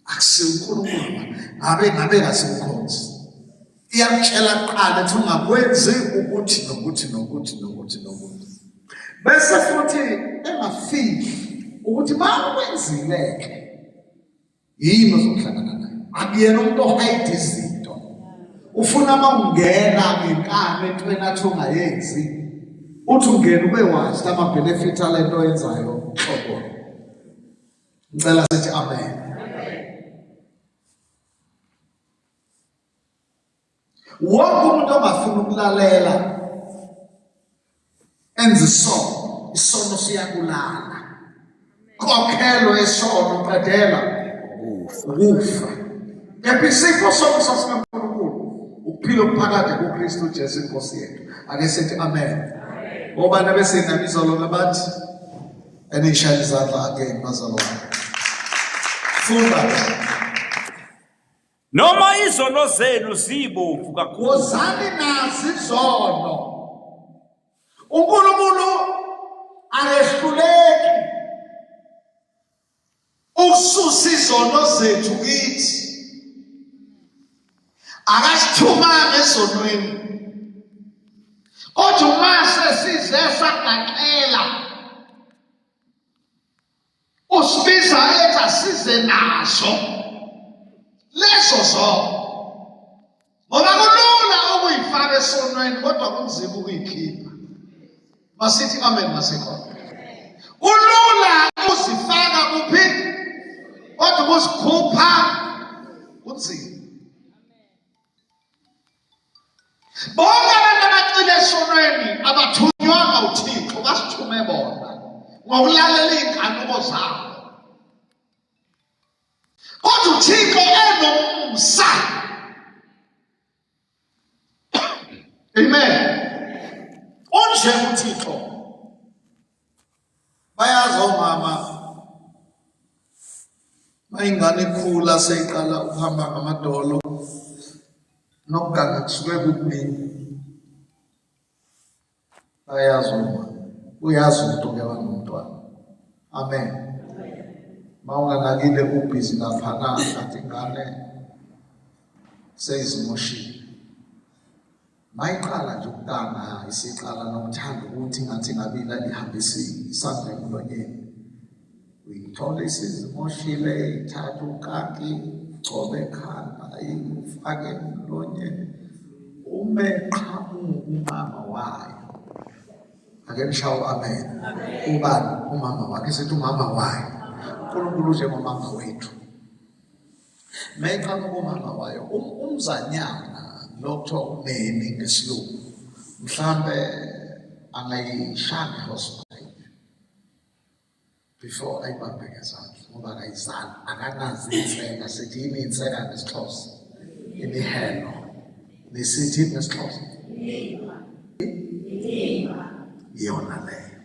akusinkulunkulu ngabe ngasimkhonzi iyakutshela kuqala ukuthi ungakwenzi ukuthi bese futhi engafiki ukuthi bakwenzileke yini ozohlangana nayo akuyena umuntu ohide izinto ufuna mawungena ngenkani entweni athi ungayenzi uthi ungena ube wazi ama-benefit alento oyenzayo hlobo ngicela sithi amen. Wonke umuntu ongafuna ukulalela enza isono siyakulala kokhelo esono qedela ukufa kepha isipho somso sikaNkulunkulu ukuphila okuphakade kuKristu Jesu inkosi yethu. Ake sithi amen. Obani besenabizolo ngabathi enishaya izandla again bazalwane funda noma izono zenu zibomvu kakhulu wozani nazi izono uNkulunkulu ayehluleki ukususa izono zethu kithi akasithumanga ezonweni kodwa mase size sagaxela usibiza ethi size nazo leso zono ngoba kulula ukuyifaka esonweni kodwa kunzima ukuyikhipha. Masithi amen masekhona. Kulula ukuzifaka kuphi kodwa ukuzikhupha kunzima. Bonke abantu abacile esonweni abathunywanga uThixo basithume bona ngokulalela iy'nkanuko zabo. Kodwa uThixo enomsa. Amen. Onje uThixo bayazi omama bayingane ikhula seyiqala ukuhamba ngamadolo nokuganga kusuke kumini bayazi uma uyazi umuntu ke wangumntwana. Amen. Mawunganakile ubhizi laphana athi ingane seyizimoshile mayiqala nje ukuganga isiqala nokuthanda ukuthi ngathi ngabila ihambise isandla emlonyeni uyithola isizimoshile ithatha ukaki ugcobe ekhanda ufake emlonyeni umeqhamuka umama wayo. Ake nishawo amen. Ubani umama wakhe sithi umama wayo uNkulunkulu njengomama wethu meqhamuka umama wayo umzanyana lokho umeni ngesilungu mhlambe angayishaya hospital before ayibambeke izandla ngoba akayizali akanazi inseka sithi yini inseka ngesixhosa imihelo nesithi ngesixhosa yona leyo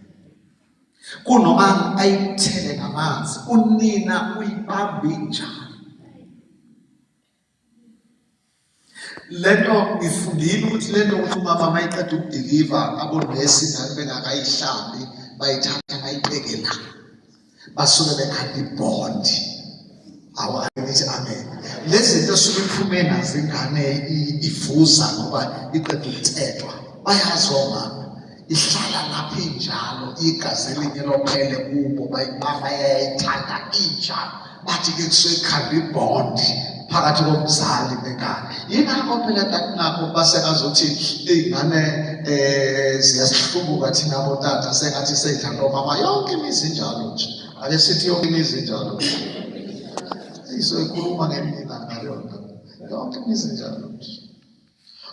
kunoma ayithele ngamanzi unina uyibambe njani. Lento ngifundile ukuthi lento ukuthi umama mayiqeda ukudeliver abonesi ngabe bengakayihlambi bayithatha bayibeke la basuke bekhanda ibhondi. Awanithi amen. Lezi zinto suke iphume nazo ingane ivuza ngoba iqeda ukuthethwa bayazi omama ihlala lapha injalo igazi elinye lophele kubo bayibamba yayithanda injalo bathi ke kusuke ikhanda ibhondi phakathi komzali nengane. Yingakho phela ngakho basekazothi izingane ziyasihlubuka thina botata sengathi seyidlala omama yonke imizi njalo nje. Ake sithi yonke imizi njalo nje. Izoyikhuluma ngemina ngayona yonke imizi njalo nje.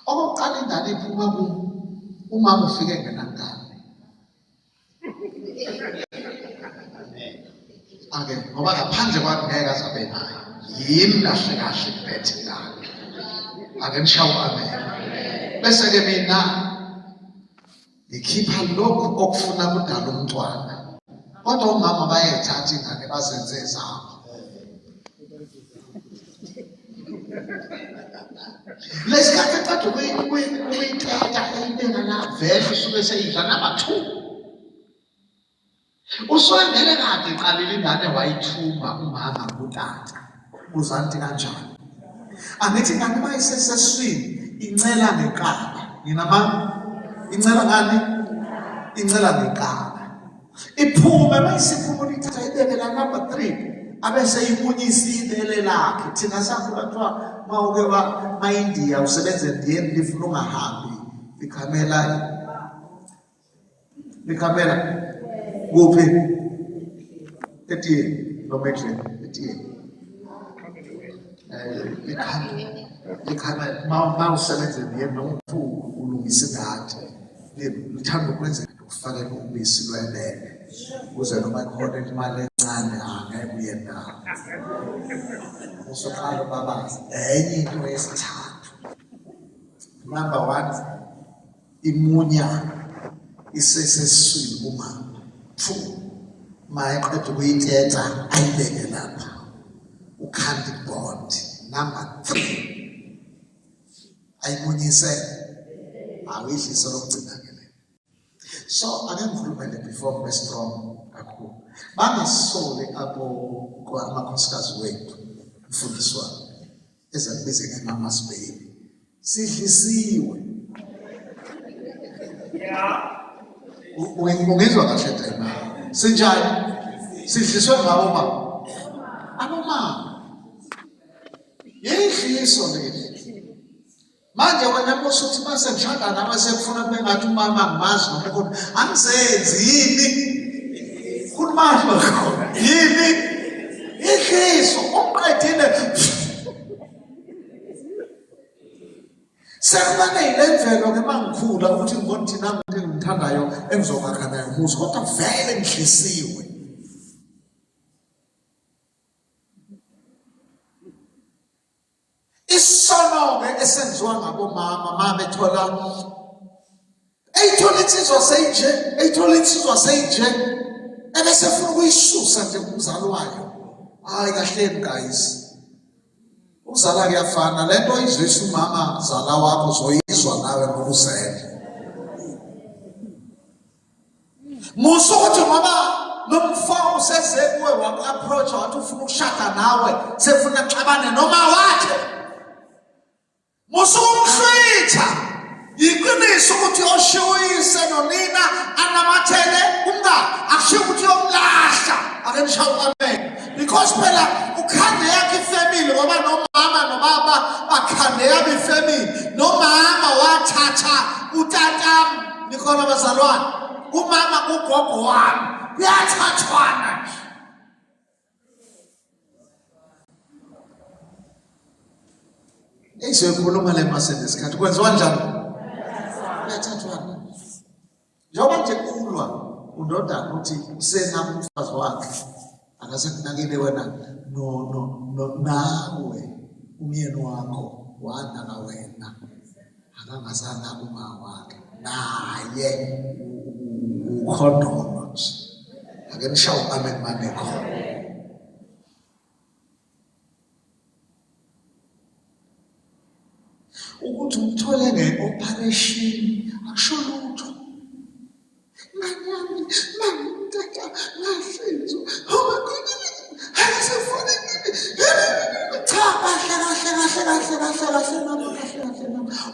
Okokuqala ingane iphuma umama ufike ngenangane. Ake ngoba ngaphandle kwakungeke azabe nayo. Yimi kahle kahle kuphethe ngane. Ake nishawo amen. Bese ke mina ngikhipha lokhu okufuna kudala umntwana. Kodwa umama bayayithatha ingane bazenze ezabo. Lesikhathi eceda ukuyithetha eyibeka la vele usuke seyidla naba 2. Usondele kade eqalile ingane wayithumba umama kutata. Uzanti kanjani? Angithi ingane mayiseseswini incela ngekaba. Nginamama incela ngani? Incela ngekaba. Iphume mayisiphumula ithatha ibeke la number 3 abese imunyisa ibele lakhe. Thina sakhula kuthiwa mawuke ma-India usebenze endiyeni lifuna ungahambi likhamela kuphi etiyeni noma endlini etiyeni likhamela mawusebenze endiyeni noma ulungisa ingadi lithanda ukwenzeka ukufakela ubisi lwebele ukuze noma ikhona imali encane angeke uye nayo usuqala babazi. Enye into yesithathu, number 1, imunya iseseswini umama. 2, mayeqeda ukuyithetha ayibeke lapha ukhanda ibond. Number 3, ayimunyise awidlise lokugcina ke. So ake ngikhulumele before we strong kakhulu. Bangasole amakhosikazi wethu mfundiswa ezakubize ngemama Spain. Sidlisiwe. Ungezwa kahle tema. Sinjani? Sidliswe ngabo mama. Abomama. Yidliso leli. Manje wena musuthi mase ngishada nawe sekufuna kube ngathi umama angimazi noma ukhona angisenzi yini khulumani bakhona yini idliso umqedile sekubane ilemvelo ke mangikhula ukuthi ngibona thina abantu engimthandayo engizokwakha naye umuzi kodwa vele ngidlisiwe. Isono-ke esenziwa ngabomama bethola insizwa seyinje ebese funa ukuyisusa nje kumzali wayo. Hayi kahleni guys, ukuzala kuyafana. Le nto izwisa umama zala wakho zoyizwa nawe ngokuzela. Musa ukuthi ngoba nomfo useze kuwe waku-approach wathi ufuna ukushada nawe sefuna xabane noma wakhe. Musumhlwitha iqiniso ukuthi oshiwise nonina anamathele umngane akushiwo ukuthi yomlahla. Ake nishaye amen. Because phela ukhande yakhe ifamily ngoba nomama nobaba bakhande yabo ifamily. Nomama wathatha utatam nikhona abazalwane. Umama kugogo wami kuyathathwana. Eyisekhuluma le masende isikhathi kwenziwa njani? Kuyathathwana. Njengoba nje kulwa undodana ukuthi usenami umfazi wakhe akasekunakile wena nawe umyeni wakho wanaka wena akangasana uma wakhe naye ukhondomo nje. Ake nishaye amen manekho. Ukuthi umthole nge-operation akusho lutho. Manyami mtata ngahlinzo kahle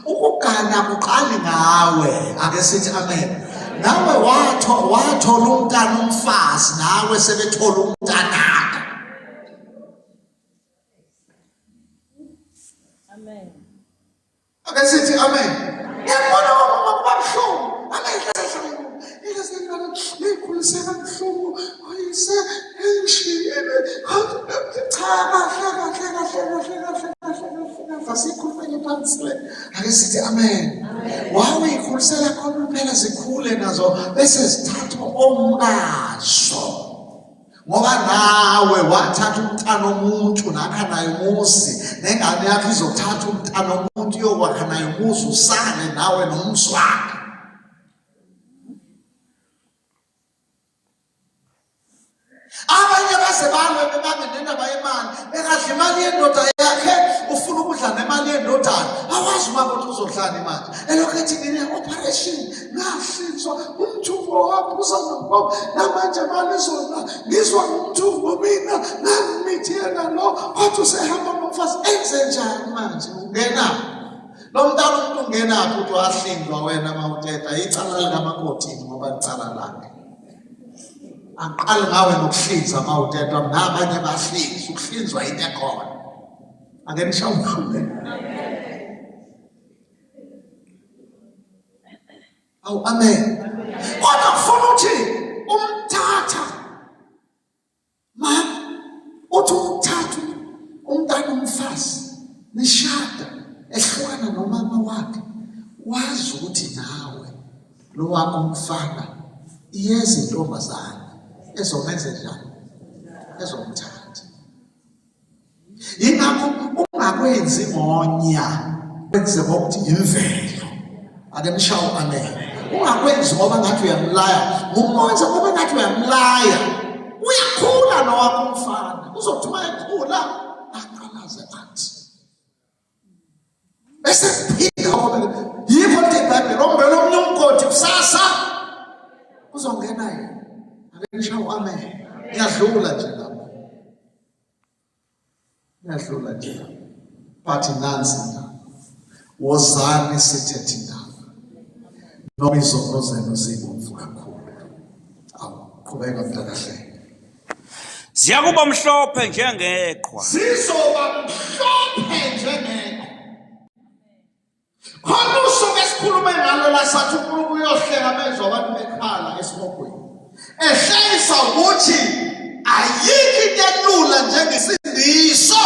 ukugana kuqali ngawe. Ake sithi amen. Nawe wathola umntana umfazi nawe sebethola umntanakho. Amen. Ake sithi amen. Yabona mama kubabuhlungu. Ngikhulisa kabuhlungu oyise engishiyele kahle sikhulumele phansi. Ake sithi amen. Wawe ikhulisela khona phela zikhule nazo bese zithathwa omkaso. Ngoba nawe wathatha umntana omuntu nakha naye umuzi nengane yakho izothatha umntana omuntu yokwakha naye umuzi usale nawe nomswakhe. Abanye basebalwe bebangenena bayimali bekadla imali yendoda yakhe ufuna ukudla nemali yendodana. wazi uma ukuthi uzodlani manje elokhethi ngine-operation ngahlinzwa umthungo wami uzangoba namanje malizona ngizwa umthungo mina nangimithi yena lo kodwa usehamba nomfazi enze njani manje ungena lo mntana umuntu ungenaphi ukuthi wahlinzwa wena mawuthetha icala likamakotini ngoba licala lakhe aqale ngawe nokuhlinza mawuthetha nabanye bahlinza ukuhlinzwa into ekhona angenisha uhambe awu amen kodwa kufuna ukuthi umthatha ma uthi umthatha umntana umfazi nishada ehlukana nomama wakhe wazi ukuthi nawe lo wakho umfana iyeza intombazana ezomenza njani ezomthatha ingakho ungakwenzi ngonya kwenze ngokuthi imvelo ake nishawo amen ungakwenzi ngoba ngathi uyamlaya ngumwenza ngoba ngathi uyamlaya uyakhula nowakho umfana uzothi uma ekhula aqalaze athi bese phila ngoba yikho le Bible lombelo omnye umgodi kusasa uzongena yena ake nishawo amen iyadlula nje lapho iyadlula nje lapho bathi nansi na wozani sithethe indaba noma izono zenu zibomvu kakhulu awuqhubeka mntakahle ziyakuba mhlophe njengeqhwa zizoba mhlophe njengeqhwa khona usuku esikhulume ngalo la sathi uNkulunkulu uyohlenga bezwe abantu bekhala esihogweni ehlisa ukuthi ayikho into elula njengesindiso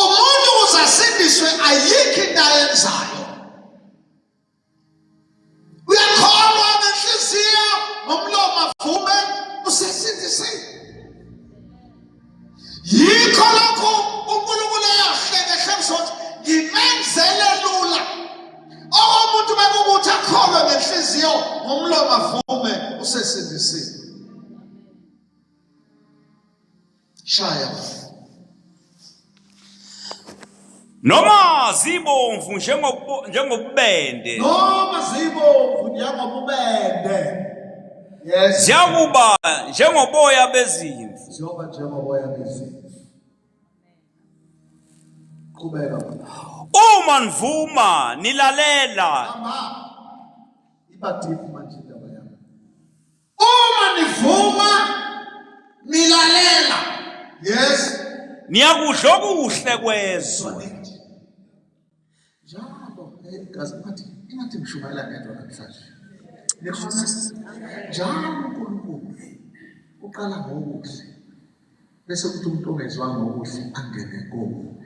umuntu uzasindiswe ayikho into ayenzayo uyakholwa ngenhliziyo ngomlomo avume usesindisiwe yikho lokho uNkulunkulu eyahlekehlemisa ukuthi ngimenzele lula omuntu bekukuthi akholwe ngenhliziyo ngomlomo avume usesindisiwe shaya noma zibomvu njengobubende noma zibomvu njengobubende yes ziyakuba njengoboya bezimvu ziyoba njengoboya bezimvu qhubeka uma nivuma nilalela mama ibadifu manje indaba yami uma nivuma nilalela yes niyakudla okuhle kwezwe njalo gazi bathi ingathi mshumayela ngento namhlanje nekhona njalo uNkulunkulu uqala ngokuhle bese kuthi umuntu ongezwanga ngokuhle angene kokubi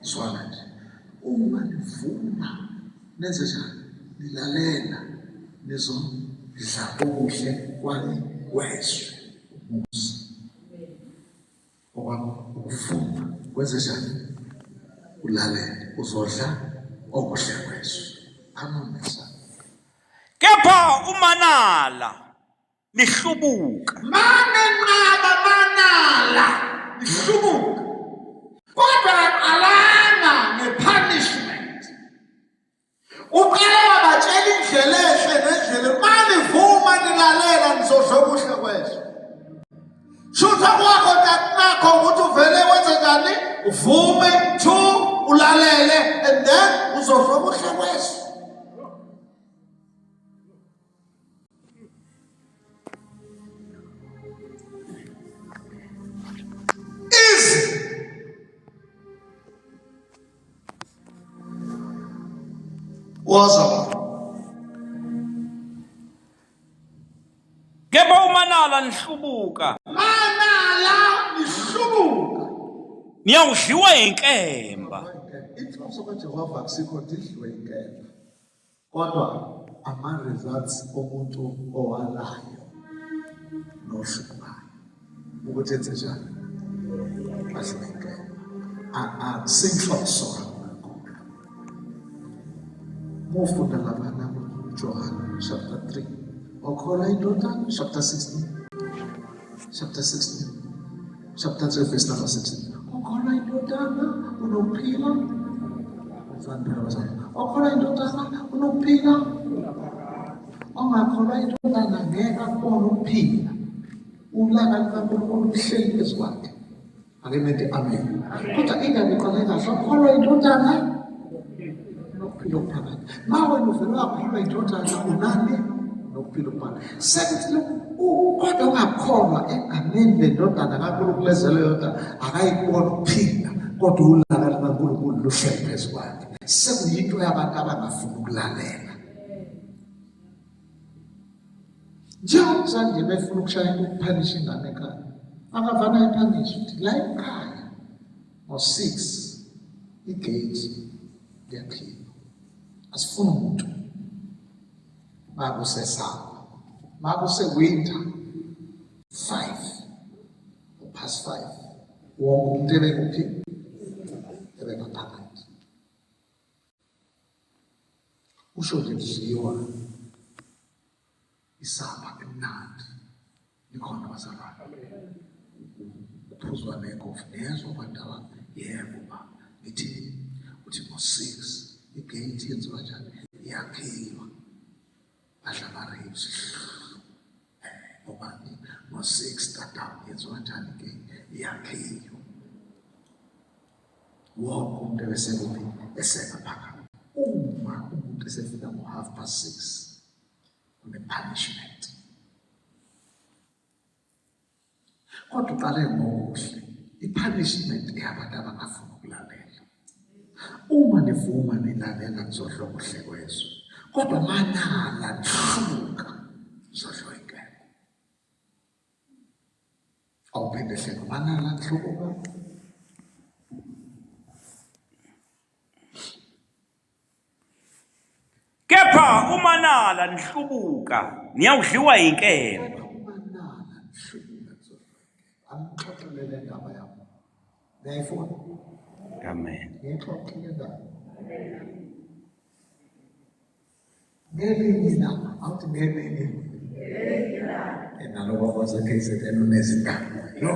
zwana nje uma nivuma nenze njani nilalela nizodla okuhle kwani kwezwe umusa ukuvuma kwenze njani ulalele uzodla okuhle kwezwe amamisa kepha umanala lihlubuka manenqaba manala lihlubuka kodwa alana ngepunishment uqala wabatshela indlela ehle nendlela manivuma nilalela nizodla okuhle kwezwe shutha kwakho nakho ukuthi uvele wenze njani uvume to ulalele and then uzodla okuhle kwezwe waza kepha umanala lihlubuka manala lihlubuka niyawudliwa inkemba inhloso kaJehova akusikho idliwe inkemba kodwa ama-results omuntu owalayo nohlubukayo ukuthi enze njani adliwe inkemba akusinhloso mufunda laphana John chapter 3 okhola indoda chapter 16 chapter 3 verse number 16 Okholwa indodana unokuphila. Okholwa indodana unokuphila. Ongakholwa indodana ngeke akubone ukuphila. Ulaka lukaNkulunkulu luhleli phezu kwakhe. Ake nithi amen. Kodwa indaba iqale kahle. Okholwa indodana unokuphila okuphakathi. Ma wena uvele wakholwa indodana unani nokuphila okuphakathi. Sekuthi kodwa ungakholwa egameni lendodana kaNkulunkulu ezelwe yodwa akayikubona ukuphila. Kodwa ulaka lukaNkulunkulu luhleli phezu kwakhe. Sekuyinto yabantu abangafuni ukulalela. Njengomzali nje befuna ukushaya ukuphanisha ingane ekhaya, akavana iphanishe ukuthi la ekhaya ngo-6 igate liyakhipha. Asifuni umuntu makusesaba, makusewinter 5 past 5 wonke umuntu ebekuphi ebebaphakathi. Usho nje kudliwa isapha emnandi ikhona bazalwane kuphuzwa negofu nezwa kwandaba yebo ba ithi uthi ngo-6 igate yenziwa njani iyakhiwa badla ama-ribs ngoba ngo-6 tatawu yenziwa njani igate iyakhiwa wonke umuntu ebesekuphi esebaphakathi. Uma umuntu esefika ngo-6:30 une-punishment. Kodwa uqale ngokuhle, i-punishment eyabantu abangafuni ukulalela. Uma nivuma nilalela nizodla okuhle kwezwe, kodwa manala nihluka nizodla inkemba. Awuphinde hlelo manala nihluka. Kepha umanala nihlubuka niyawudliwa inkemba. Angixoxelele indaba yami. Ngiyayifuna. Amen. Ngixoxele indaba. Ngelinye ilanga, awuthi ngelinye. Naloba kwaseKZN unezindaba. No.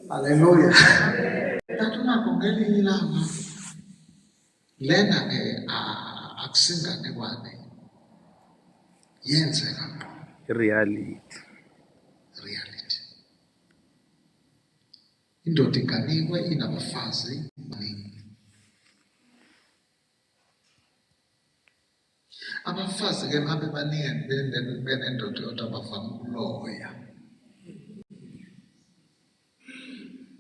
Haleluya. Kanti nakho ngelinye ilanga lena akusinganekwane yenzeka Reality. Indoda inganikwe inabafazi abaningi. Abafazi-ke ngabe baningi benendoda yodwa bavame ukuloya.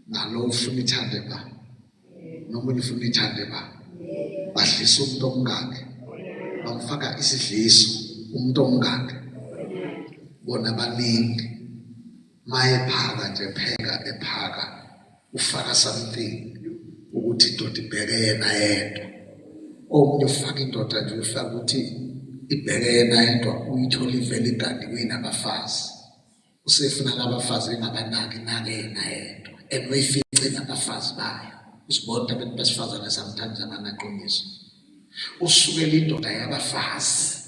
Nalo ufuna ithande ba nomunye ufuna ithande ba badlisa umuntu omngaki bamfaka isidliso umuntu omngaki bona baningi mayephaka nje ephaka ufaka something ukuthi indoda ibheke yena yedwa. Omunye ufaka indoda nje ufaka ukuthi ibheke yena yedwa uyithola ivele igadi kuyinabafazi. Usefuna labafazi engabanaki nake yena yedwa enoyifice nabafazi bayo. Usibona abantu besifazane sometimes abanaqiniso. Usukela indoda yabafazi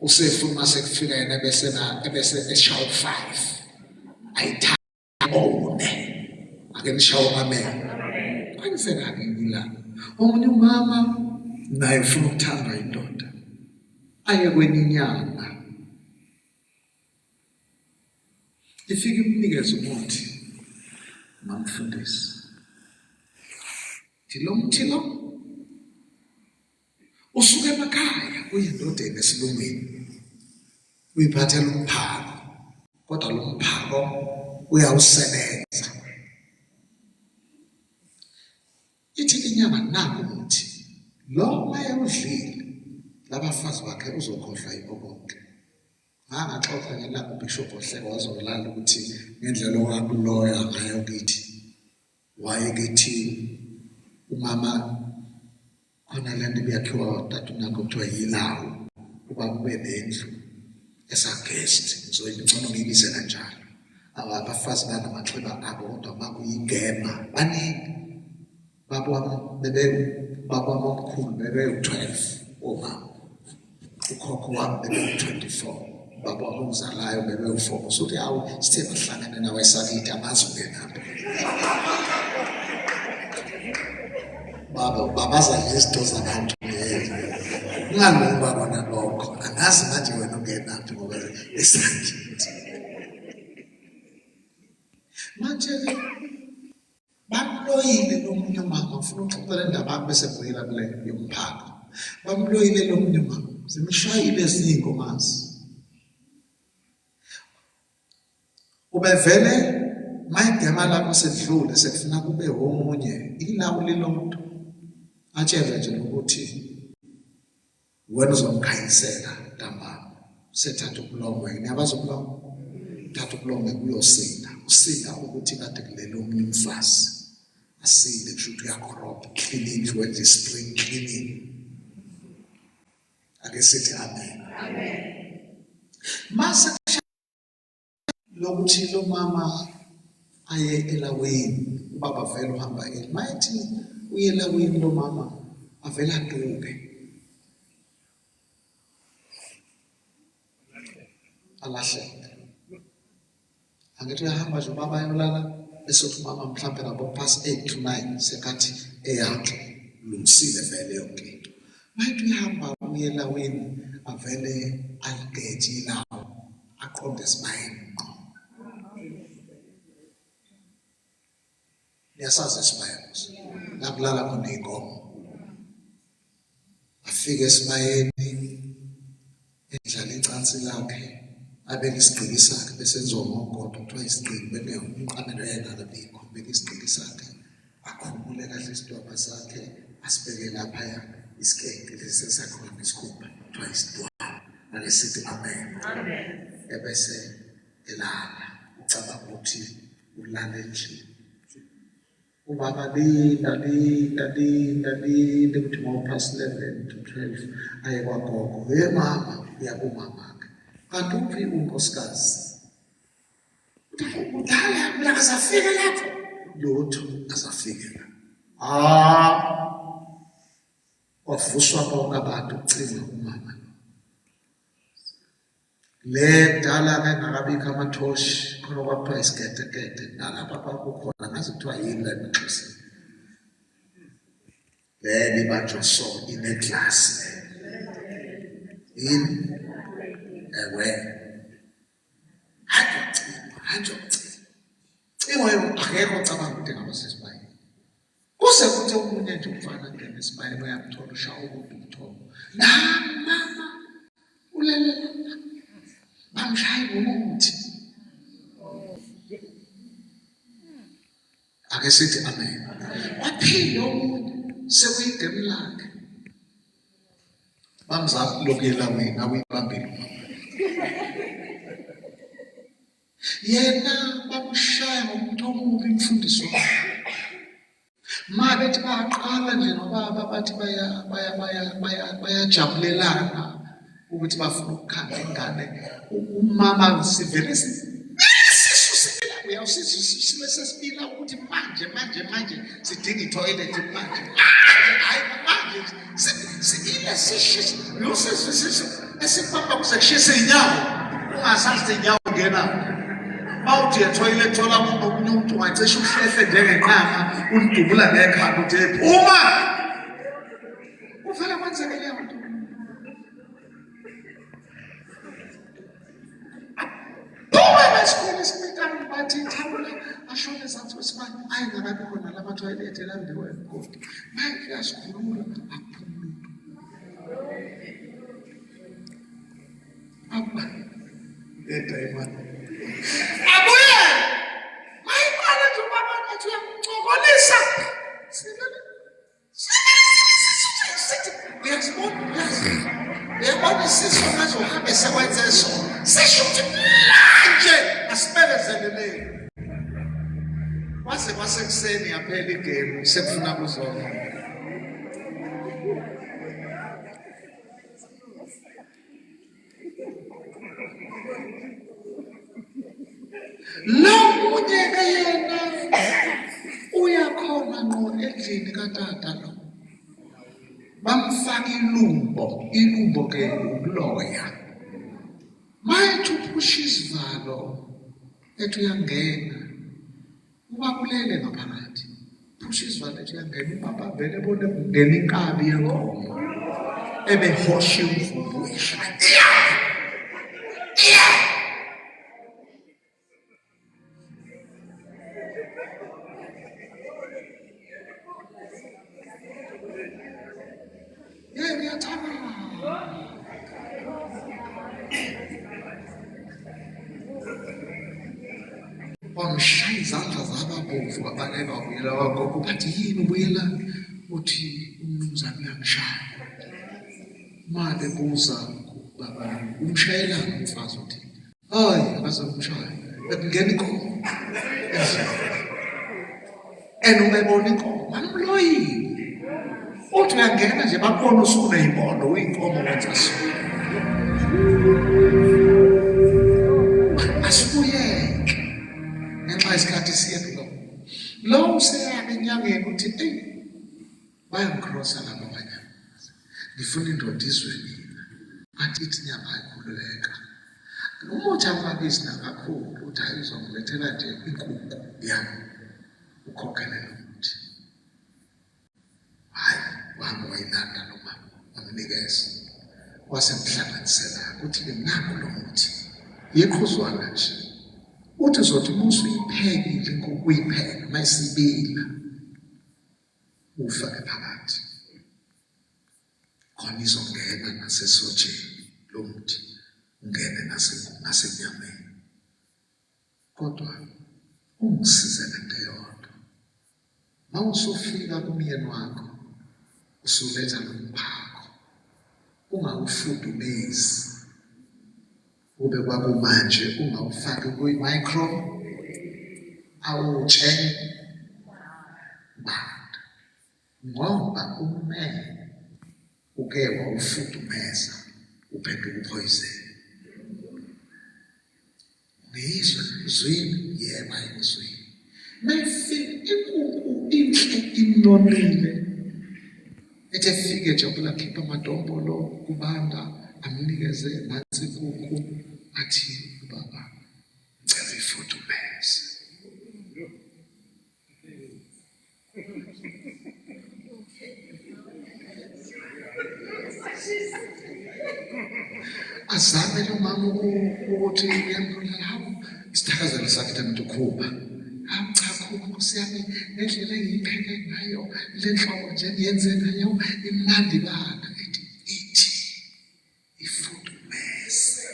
usefuna sekufika yena ebese eshawa 5 ayithande ake nishawa amen. Kwenzeka-ke la omunye umama naye ufuna ukuthandwa indoda aye kwenye inyanga ifike imnikeze umuthi mamfundisi thilo usuke emakhaya uyindoda enesilungwini uyiphathela umphako kodwa lo mphako uyawusebenza. Ithi inyama nako umuthi lo mayewudlile labafazi bakhe uzokhohlwa yikho konke. Ngaxoxa ngelapho uBishop Ohleko wazolala ukuthi ngendlela owakuloya ngayo kithi wayekethi umama khona lento beyakhiwa tatu nakho kuthiwa yilawo kuba kube nendlu esaguest so ngicela ngiyibize kanjalo. Abafazi banamaxhiba abo kodwa makuyingema baningi baba omkhulu bebe 12 omama ukhokho wami bebe 24 baba omzalayo bebe 4 so awu sithe bahlangane nawe sakithi amazi ungenapho babaza izinto zabantu ungalunga bona lokho angazi manje wena ungenaphi ngoba esakithi manje bamloyile lo munye mama ufuna ukuxoxela indaba bese buyela kule yomphako bamloyile lo munye mama zimshayile ezingomazi ubevele mayigama lakho sedlule sekufuna kube omunye ilawu lilonto atshela nje ukuthi wena uzomkhayisela ntambama sethatha ubulongwe niyabazi ubulongwe thatha ubulongwe kuyosinda usinda ukuthi kade kulele omunye umfazi asinde kusho ukuthi uyakorobha cleaning wenze spring cleaning ake sithi amen mase lokuthi lo mama aye elaweni ubaba vele uhamba mayithi uye elaweni lo mama avela duke alahleka angithi uyahamba nje ubaba ayolala bese uthi mama mhlawumbe ngabo past 8 to 9 sekathi eyakhe lumsile vele yonke into mayithi uyahamba uye elaweni avele aligeji lawo aqonde esibayeni yasazi esibayeni lakulala khona inkomo afike esibayeni endlala icansi lakhe abeke isigqiki sakhe bese enziwa ngogodo kuthiwa isigqiki bebe umqamelo yena labikho beke isigqiki sakhe akhumule kahle isidwaba sakhe asibeke laphaya isiketi lesi sakhona isikhumba kuthiwa isidwaba alesithi amen ebese elala ucabanga ukuthi ulala endlini ubaba linda ukuthi ngopast 11 to 12 aye kwagogo mama uyakumamakhe kanti uphi unkosikazi udala akazafika lapho lutho azafika wavuswa bonke abantu ukucinga umama le dala engakabikho amathoshi khona kwakuthiwa isigedegede nalapha kwakukhona ngazi kuthiwa yini la emxhoseni le ibanjwa so ineglasi yini ewe hanjo cingo akekho ocabanga ukuthi ngaba sesibayeni kuse kuthi umunye nje umfana ngene esibayeni uyamthola ushawa umuntu umthola mama ulele bamshaye ngomuthi ake sithi amen waphinde omunye sekuyigemu lakhe bamzama lokela wena uyibambile yena bamshaya ngomuntu omubi umfundisi wakhe mabethi baqala nje nobaba bathi bayajabulelana ukuthi bafuna ukukhanda ingane umama sivele sisusela uyawusisile sesibila ukuthi manje sidinga itoilet manje hayi manje sibile sishisa lo sesisiso esipapa kuseshisa inyawo ungasazi inyawo ngena mawuthi etoilet thola omunye umuntu wacisha uhlehle njengeqhama undubula ngekhanda uthi phuma uvela kwenzeke leyo nto esikhona isimitana bathi ithawula ashone zathi wesibani ayi ngakabi khona lama toilet elambiwe ngodi manje yasikhulula akuphumula abba eta imani abuye mayibona nje ubaba athi uyamcokolisa sivele uyabona isiso ngazohambe sekwenze so sisho ukuthi manje asibelezeleleni wase kwasekuseni yaphela igame sekufuna kuzona lo munye ke yena uyakhona ngqo endlini katata lo bamfaka ilumbo ke uloya mayithi uphusha isivalo ethi uyangena ubabulele ngaphakathi ephusha isivalo ethi uyangena upapa vele ebone kungena inkabi yenkomo ebehosha imvubu ishaya. Ngiyathaba. Wangishaya izandla zababomvu abaleka wabuyela wagogo bathi yini ubuyela uthi umnumzane uyangishaya. Manje buza baba umshayelana umfazi uthi hayi akazomshaya bekungena inkomo ubebona inkomo amloyile uthi uyangena nje bakubona usuneyimbondo uyinkomo wenza so asibuyeke ngenxa isikhathi siyedwa lo useyake enyangeni uthi bayangikrosa laba abanye ngifuna indoda izwe mina athi ithi nyama ayikhululeka umuthi amabisi nakakhulu uthi ayizongilethela nje inkukhu yami ukhokhelele umuthi hayi wami wayilanda noma wamnikeza wasemhlanganisela ukuthi nakho lo muthi yekhuzwana nje uthi uzothi musu uyiphekile inkukhu uyipheka mayisibila ufake phakathi khona izongena nasesojeni lo muthi ungene nasenyameni kodwa ungisize lento yodwa mawusufika kumyeni wakho usuletha nomphako ungawufudumezi ube kwakumanje ungawufaki kuyi-micro awutshe banda ngoba ummele uke wawufudumeza uphenduka uphoyizeni ngizwe zwini yeba emzwini mayifika inkukhu inhle inonile ethi efike nje ukulakhipha amadombolo kubanda amnikeze nansi inkukhu athi baba ngicela ifudumeze azame lo mama ukuthi uyambona hawo isithakazelo sakhe tamtukhuba cha khulu Nkosi yami ngendlela engiyipheke ngayo le nhlobo nje ngiyenze ngayo imnandi bana ithi ifudumeze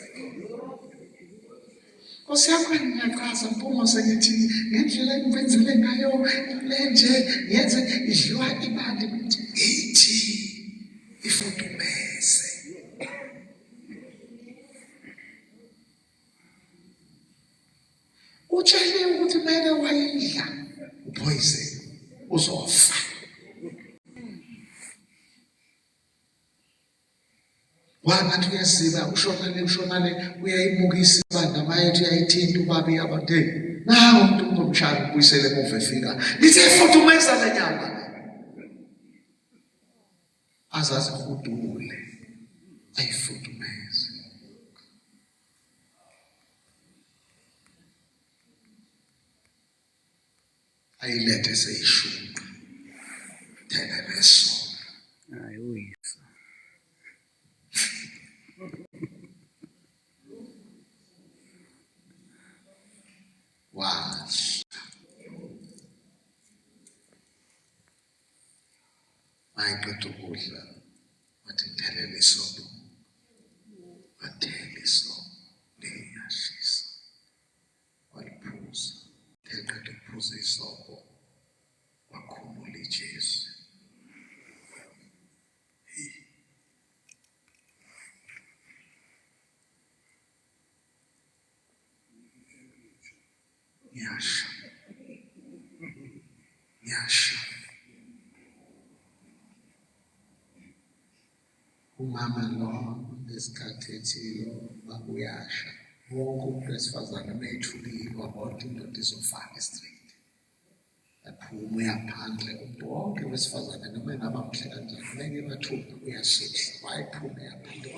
Nkosi yami ngiyaqhaza mpuma sengithi ngendlela engibenzele ngayo le nje ngiyenze idliwa ibandi ithi ifudumeze utshele ukuthi mele wayidla uphoyizeni uzofa wangathi uyasiba ushonale uyayimukisa ibanda mayethi uyayithinta ubabi abantu nawo umuntu ungomshaya ubuyisele emuva efika ngithi ifudumeza le nyama azazihudule ayifudumeze ayilethe seyishunqa thena leso hayi uyisa wadla ayiqeda ukudla wathi thelele isobo wathela isobo liyashisa waliphuza eqeda ukuphuza isobo wakhumula iJesu Yasha umama lo ngesikhathi ethilo bakuyasha wonke umuntu wesifazane methulile wabona indoda izofaka straight aphuma uyaphandle umuntu wonke wesifazane noma engaba mhle kanjani meke bathupha uyashesha wayiphuma yaphandle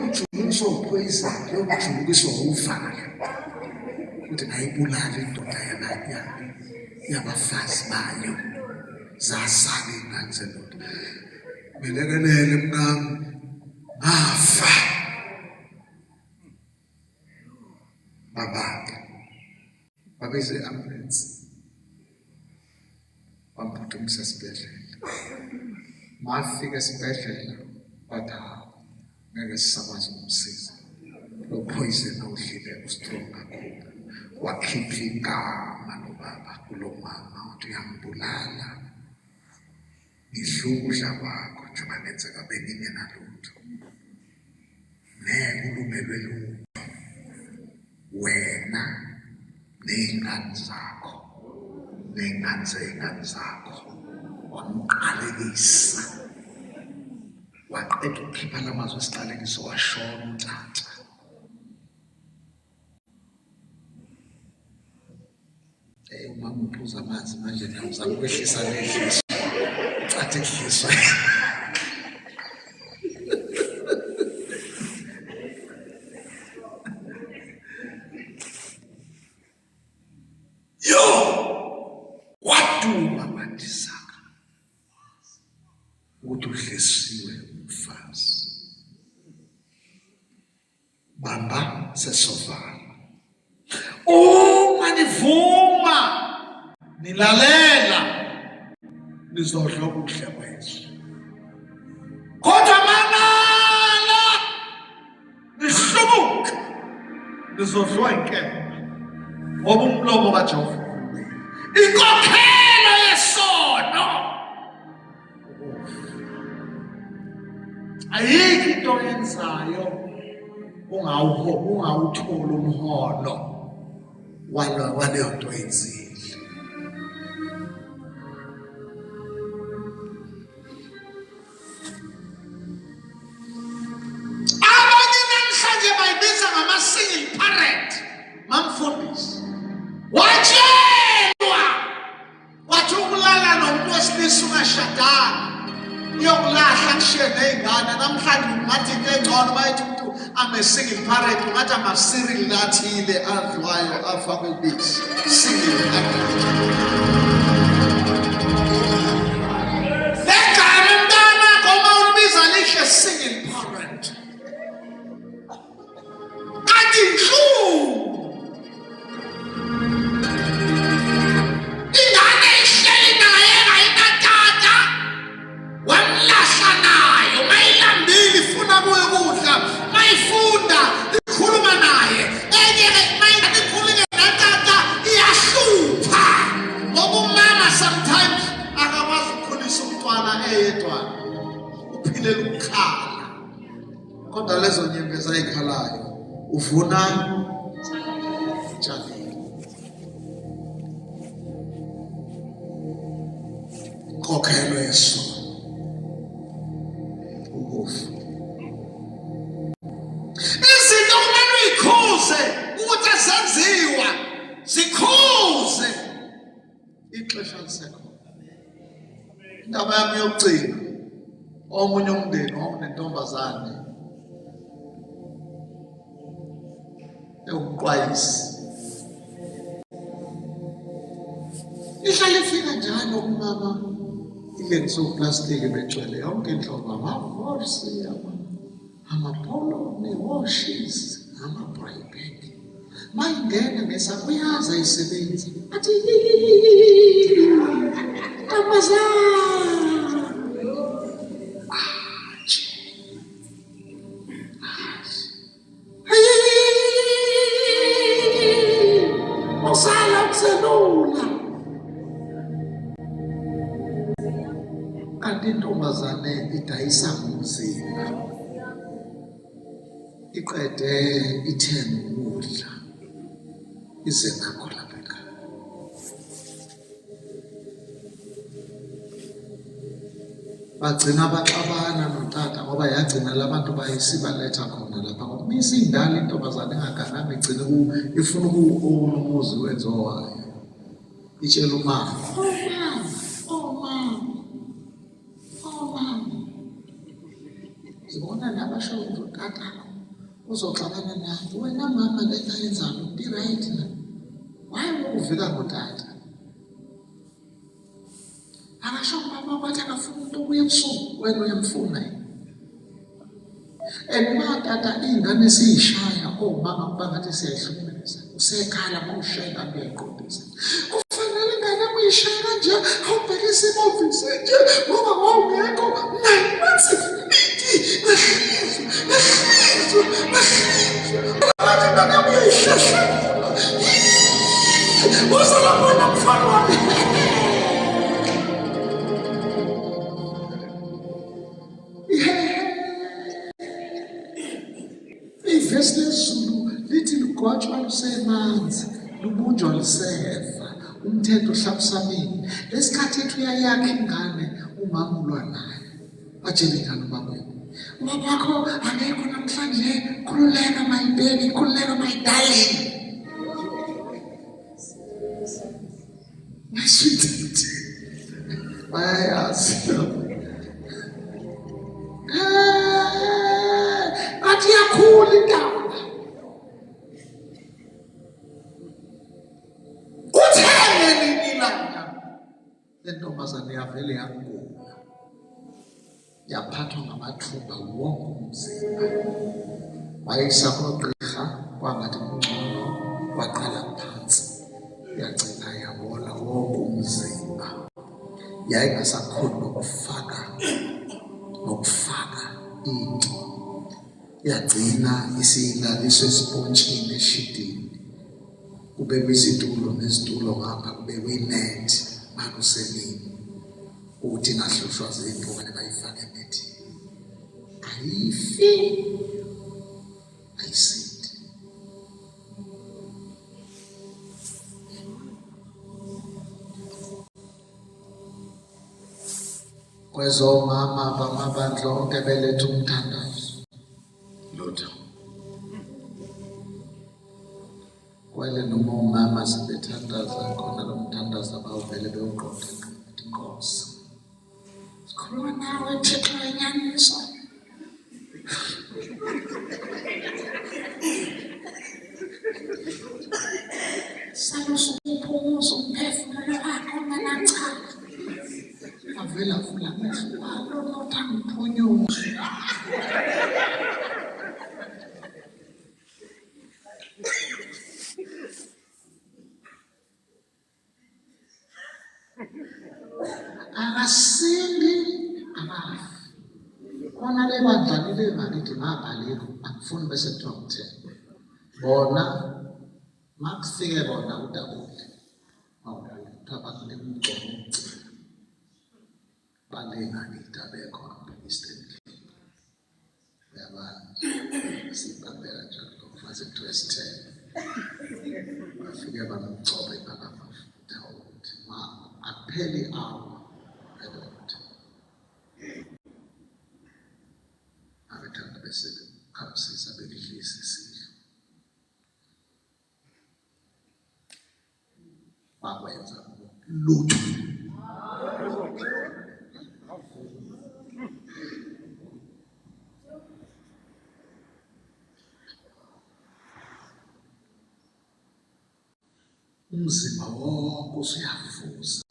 kujuluniswa uphoyizana, kuyokujulukiswa uvalo ukuthi ngayibulala indoda yabafazi bayo zasala iy'ngane zendoda. Ngelekelele mngami, ngafa. Babake babize i-ambulensi bamphuthumise esibhedlela. Mafika esibhedlela bathi ngeke sisakwazi ukumsiza, lo poison awudlile u-strong kakhulu. Wakhipha igama lobaba kulo mama uthi uyambulala, ngidla ukudla kwakho njengoba nenzeka bengingenalutho, ngeke ulungelwe lutho, wena ney'ngane zakho ney'ngane zey'ngane zakho. Wamqalekisa, waqeda ukukhipha la mazwi esiqalekiso, washona uNtantla. Umama uphuza amanzi manje, ngiyazama ukwehlisa lehliso, cathi ehliswa. Yo, waduma bandisaka ukuthi udlisiwe umfazi. Bamba sesovala. Uma nivuma nilalela nizodla okuhle kwezwe, kodwa manala nihlubuka nizodliwa inkemba, ngoba umlomo kaJehova inkokhelo yesono. Ayikho into oyenzayo ungawutholi umholo waleyo nto oyenzile. Abanye namhlanje bayibiza ngama-single parent. Mamfundisi watshelwa wathi ukulala nomuntu wesilisa ungashadanga uyokulahla kushiye ney'ngane. Namhlanje ungathi into engcono bayithi umuntu ame-single parent, ungathi ama-cereal athile adliwayo afakwe ubisi. Single parent. Legama umntanakho uma ulibiza lihle single parent, kanti inhlungu ingane ihleli naye engayinatata, wamlahla nayo, mayilambile ifuna kuyo ukudla, mayifunda ikhuluma naye, enye mayingane ikhuluma natata iyahlupha. Ngoba umama sometimes akakwazi ukukhulisa umntwana eyedwana, uphilela ukukhala. Kodwa lezo nyembezi ayikhalayo uvuna tshani. Inkokhelo yesono, ukufa. Izinto kumele uyikhuze ukuthi azenziwa, zikhuze ixesha lisekhona. Indaba yami yokucina, omunye umndeni wawunentombazane ewumqwayisi. Ihlale ifika njalo umama ilengiso uplastiki begcwele yonke inhlobo, amavosi, amapolo, newashisi, amabrayibheki. Mayingena ngesakuyaza isebenzi athi ntombazane usala ukuselula. Kanti intombazane idayisa ngomzimba, iqede ithenga ukudla ize nakho lapha ekhaya. Bagcina baxabana noTata ngoba yagcina labantu bayisibaletha khona lapha. Ngomisa indala intombazane engagananga igcine ifuna ukuwona umuzi wenziwa wayo. Itshela umama, mama, ngibona nabasho uTata uzoxabana naye. Wena mama le nto ayenzayo be right na. Why uvika ngotata? Akasho ubaba wathi akafuna umuntu obuya ebusuku, wena uyamfuna yini? And matata iy'ngane siyishaya omama kuba ngathi siyayihlukumeza. Usekhala mawushaya uyayiqondisa. Kufanele ingane uyishaya kanje, awubheke isimovi senje ngoba wawungekho naye wathi ivesi lezulu lithi lugotshwa lusemanzi, lubunjwa lusefa, umthetho uhlabusamile. Lesikhathi ethu uyayakha ingane, umama ulwa naye. Batshele ingane ubabwethu, ubaba wakho akekho namhlanje, khululeka my baby, khululeka my darling. My sweetheart. Bayayazi. Athi yakhula intaba. Kuthele lilanga. Le ntombazane yavele yagula. Yaphathwa ngamathumba wonke umzimba. Wayisa kogqirha kwangathi kungcono, waqala phansi. Yagcina yabola wonke umzimba. Yayingasakhoni nokufaka into. Yagcina isiyilaliswe esipontshini eshidini. Kubekwe izitulo nezitulo ngapha, kubekwe inethi makusemini ukuthi ingahlushwa ziy'mpukane, bayifake enethini. Ayifi, ayisithi. Kwezomama bamabandla onke beletha umthandazo. Lutho. Kwele noma umama sebethandaza khona lo mthandazo abawuvele bewuqonda inkosi. Sikhuluma nawe Thixo wenyaniso. Salusa ukuphumuza umphefumulo wakho manacala. Avela vula amehlo wakho nothi angiphunyuzwe. Akasindi akafi. Khona le badlalile ngakithi ngabhalile, akufuni bese kuthiwa ngithemba. Bona makufike bona uDawudi. Awudala umgcono. Balenganita bekho apha Eastern Cape. Yabana sibambela njalo kufanele kuthiwe sithembe. Bafike bamgcobe bakamafutha ukuthi akupheli awa edoda. Abethanda bese khawusisa belidlisa isidlo. Bakwenza lutho. Umzimba wonke usuyavuza.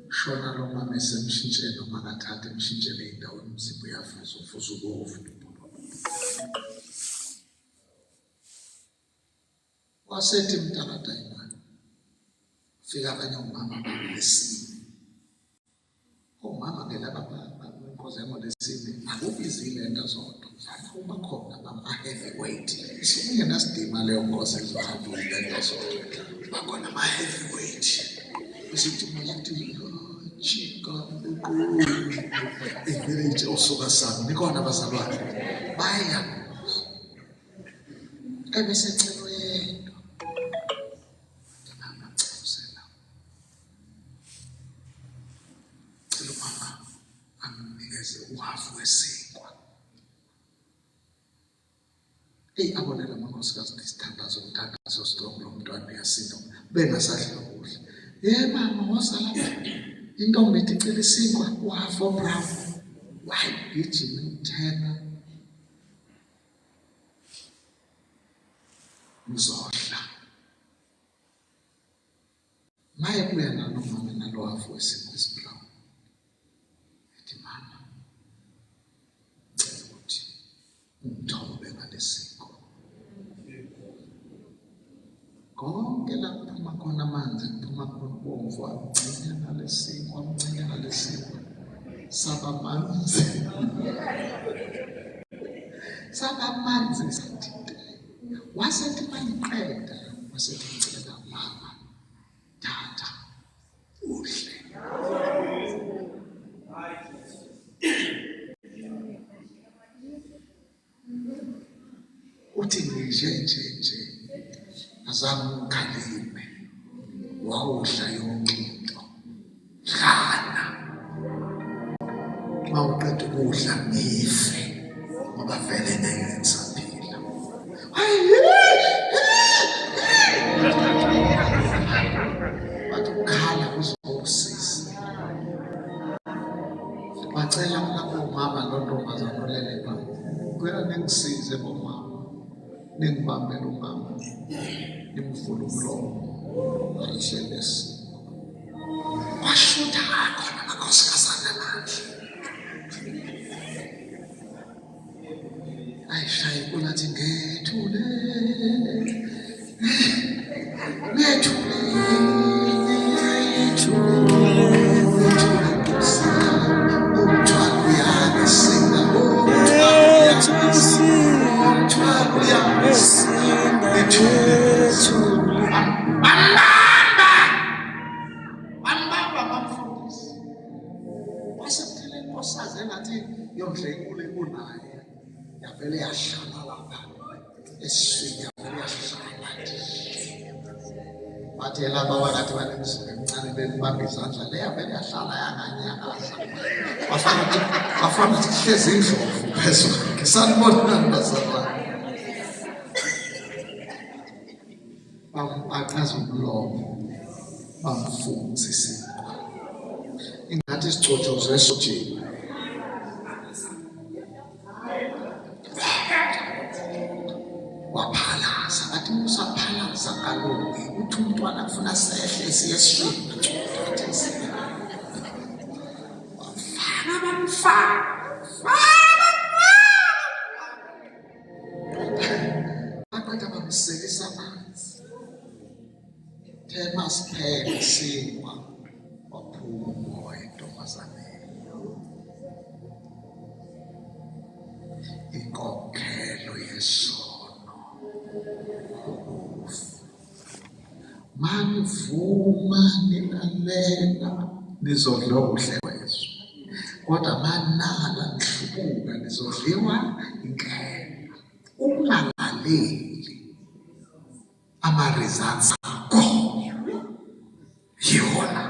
Shona lo mama esemshintsheni noma akathathe emshintsheni ey'ndaweni, umzimba uyavuza, uvuza ubovu. Wasethi mntakada imali. Fika abanye umama balesini. Omama ngelaba inkosi yangolesini akubizile into zodwa. Uma khona ama-heavyweight. Singenasidima leyo nkosi ezohambula into zodwa. Bakhona ama-heavyweight. Isithi masithi chika uqulu. Ivillage osuka sami. Nikhona abazalwane. Baya. Ebesecelo yedwa. Amacebusela. Cela umama amnikeze uhafu wesinkwa. Abonela amakhosikazi isithandazo umthandazo strong lo mntwana uyasinda bengasadla kuhle. Mama wasala intombi ithi icela isinkwa uhafu obrown. Wayigijima uthena. Uzohla. Maye kuya nomama nalo wafu wesimo esibuhlungu. Ethi mama, ngicela ukuthi ungithobe ngalesiko. Konke la kuphuma khona amanzi, kuphuma khona ubomvu, amncane ngalesiko, amncane ngalesiko. Saba manzi. Saba manzi sathi. Wasethi mayiqeda, wasethi ngicela mama, tata, uhle. Uthi nje azange ukhalime, wawudla yonke into. Hlala. Mawuqeda ukudla nife, ngoba vele ngeke ngisaphila. Bathi ukukhala kuzokusiza. Bacela lapho umama nontombazane olele phansi. Kuya ningisize bomama. Ningibambele umama. Nimvule umlomo. Ayihlele esiko. Washutha khona amakhosikazi amandla. Ayishaye kulathi ngethule. Yavele yahlala lapha esiswini, yavele yahlala bathi laba abakade banemizimba emincane belibamba izandla le yavele yahlala yanganyakaza. Bafana ukuthi kuhlezi indlovu phezulu. Ngisanibonani bazalwane? Bambaqaza umlomo, bamfunza isinkwa. Ingathi isicotshozo esojeni. Waphalaza, bathi usaphalaza kaloku uthi umntwana afuna sehle siye esishini. Baqeda bamselisa amanzi. Thema siphele siwa, waphuma umoya entombazaneni. Inkokhelo yesono. Manivuma nilalela nizodla ubuhle kwezwe, kodwa manala nihlubuka nizodliwa inkemba. Ungalaleli ama-results akho yiwona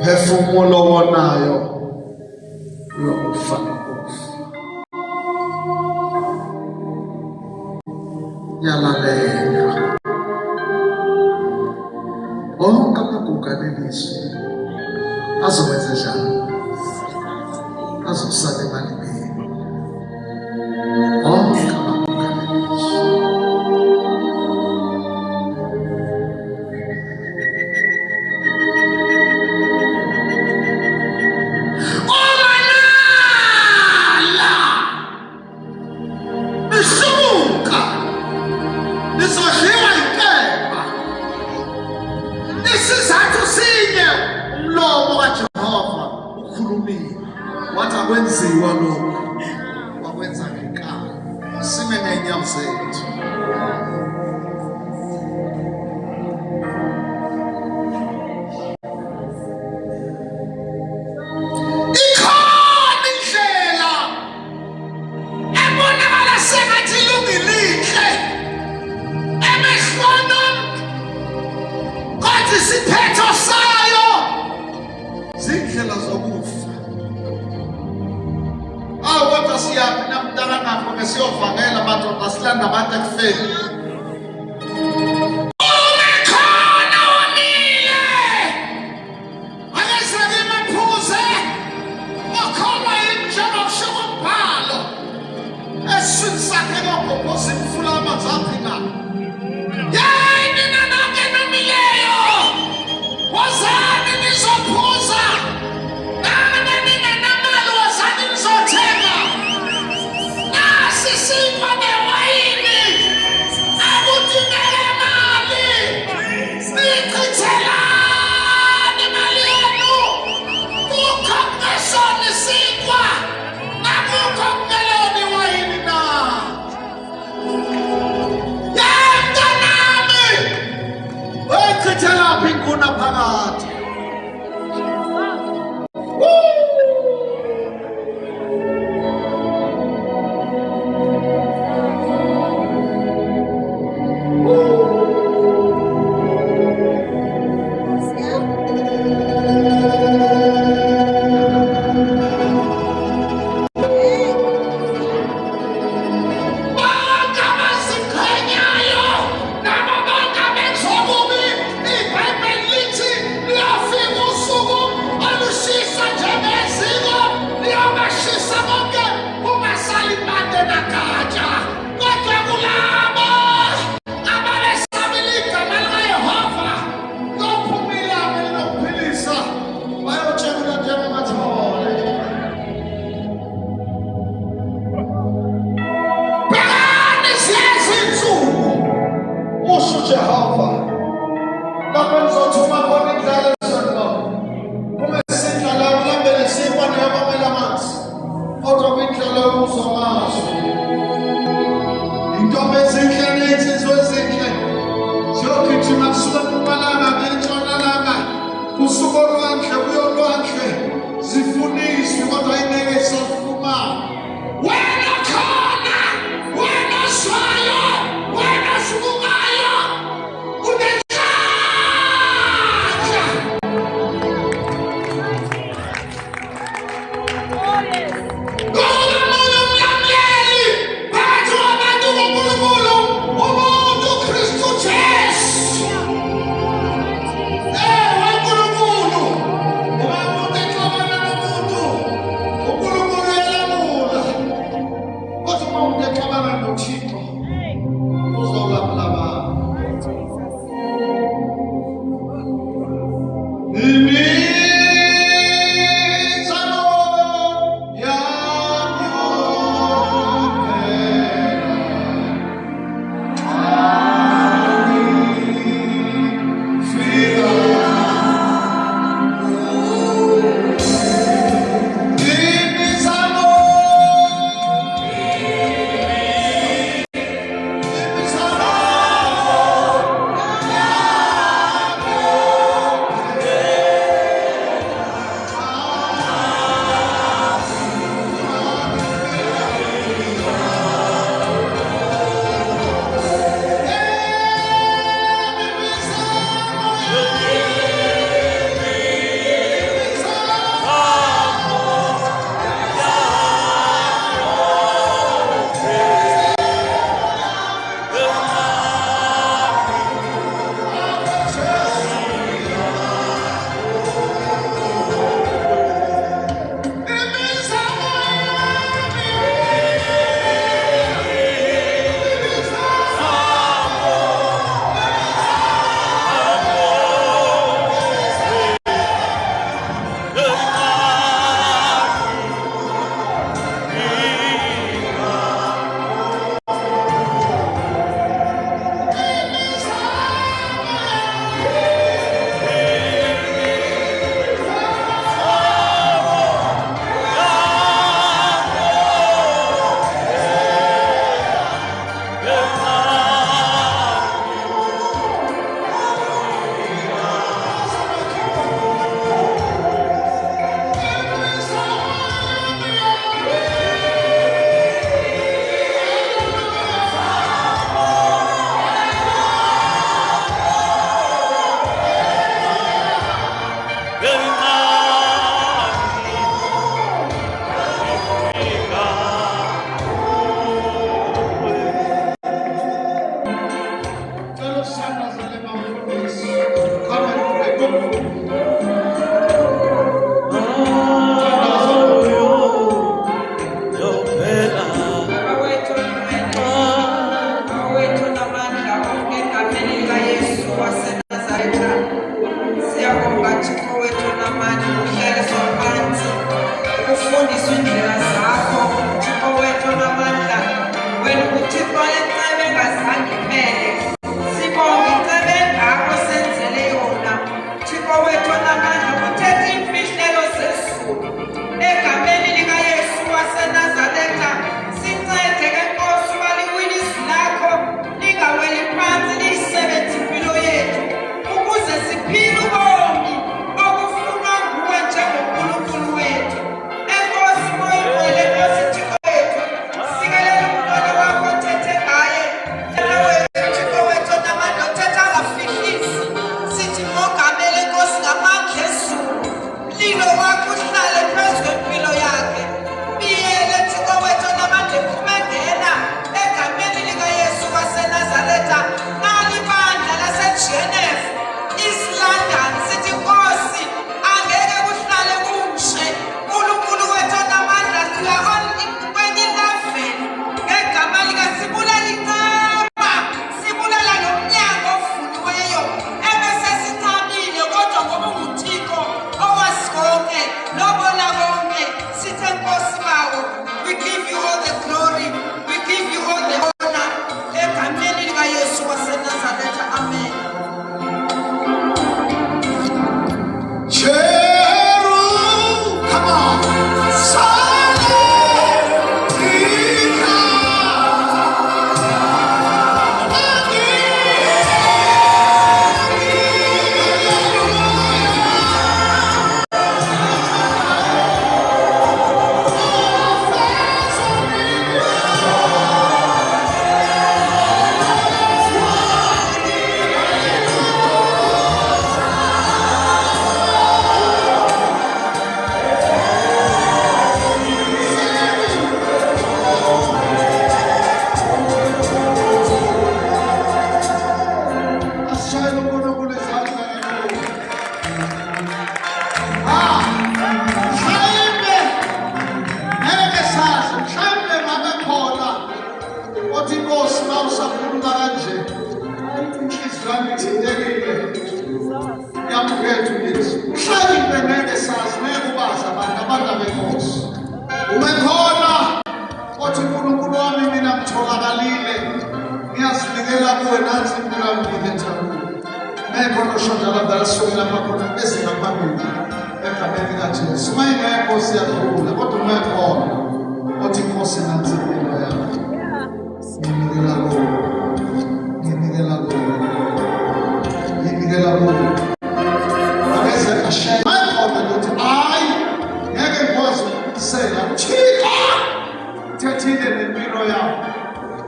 phefumulo wonayo uyokufa nokufa. Yalalela Onke amagugu alelizwe azokwenza njani? Azokusala emalini. Onke amagugu alelizwe. Wathi akwenziwa lokho wakwenza ngenkani. Sime ngeenyawo zethu. Ikhona indlela ebonakala sengathi ilungile emehlweni kodwa isiphetho sayo zindlela zokufa. Kodwa siyaphi namdala ngapho ngesiyovakela madoda silanda abantu ekufeni. Umekhona wonile akesake maphuze okhona injengokusho kombhalo eswini sakhe kokophosa imfula amanzi aphila. Yeyi nina nonke nomileyo wozani nizophuza. Kuna phakathi. Usuku olwandle uyolwandle zifuniswe kodwa ingeke safuma. Wena khona, wena swayo, wena sukumayo, unenhlanhla.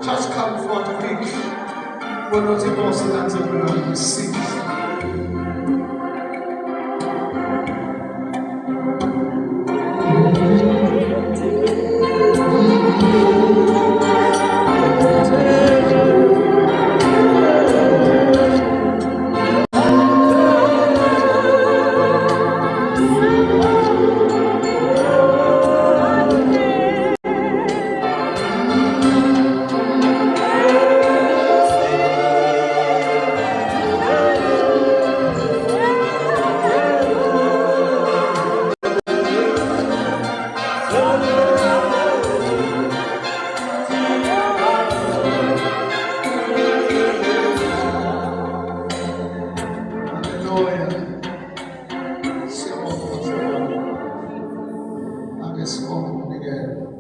Just come forth quick. We're not able to answer the